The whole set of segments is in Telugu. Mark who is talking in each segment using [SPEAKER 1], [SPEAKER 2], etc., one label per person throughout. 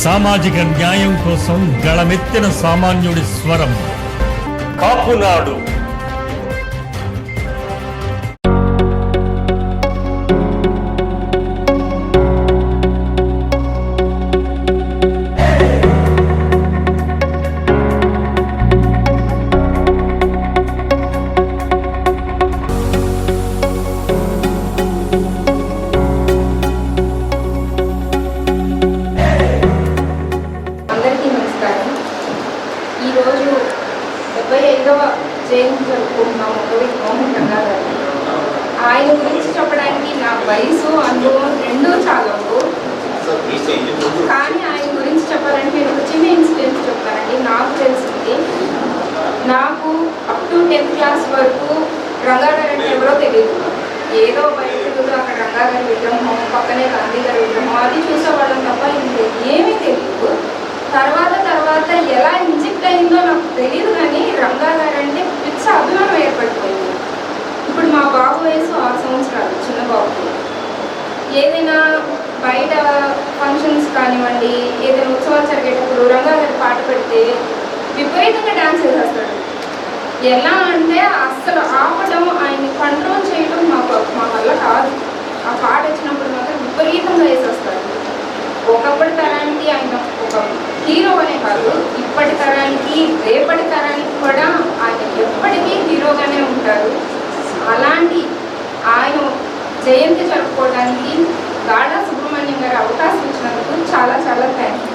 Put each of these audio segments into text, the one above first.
[SPEAKER 1] సామాజిక న్యాయం కోసం గళమెత్తిన సామాన్యుడి స్వరం కాపునాడు.
[SPEAKER 2] ఈరోజు 75వ జయంతి జరుపుకుంటున్నాము కవి మోహన్ రంగా గారి. ఆయన గురించి చెప్పడానికి నా వయసు అనుభవం రెండూ చాలవు. కానీ ఆయన గురించి చెప్పాలంటే నేను ఒక చిన్న ఇన్సిడెంట్ చెప్తానండి. నాకు తెలిసింది, నాకు అప్ టు 10th క్లాస్ వరకు రంగా గారు అంటే ఎవరో తెలియదు. ఏదో బయట అక్కడ రంగా గారి విగ్రహం, పక్కనే గాంధీ గారి విగ్రహం అది చూసేవాళ్ళం తప్ప ఏమీ తెలియదు. తర్వాత ఎలా ఇంజెక్ట్ అయిందో నాకు తెలియదు, కానీ రంగా గారు అంటే పిచ్చ అభిమానం ఏర్పడిపోయింది. ఇప్పుడు మా బాబు వయసు 6 సంవత్సరాలు, చిన్న బాబు. ఏదైనా బయట ఫంక్షన్స్ కానివ్వండి, ఏదైనా ఉత్సవాలు జరిగేటప్పుడు రంగా గారి పాట పెడితే విపరీతంగా డ్యాన్స్ చేసేస్తాడు. ఎలా అంటే అస్సలు ఆపడం, ఆయన్ని కంట్రోల్ చేయడం మా వల్ల కాదు. ఆ పాట వచ్చినప్పుడు మాత్రం విపరీతంగా వేసేస్తాడు. ఒకప్పటి తరానికి ఆయన ఒక హీరో అనే కాదు, ఇప్పటి తరానికి రేపటి తరానికి కూడా ఆయన ఎప్పటికీ హీరోగానే ఉంటారు. అలాంటి ఆయన జయంతి జరుపుకోవడానికి గాడా సుబ్రహ్మణ్యం గారు అవకాశం ఇచ్చినందుకు చాలా చాలా thank you.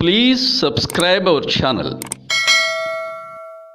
[SPEAKER 3] Please subscribe our channel.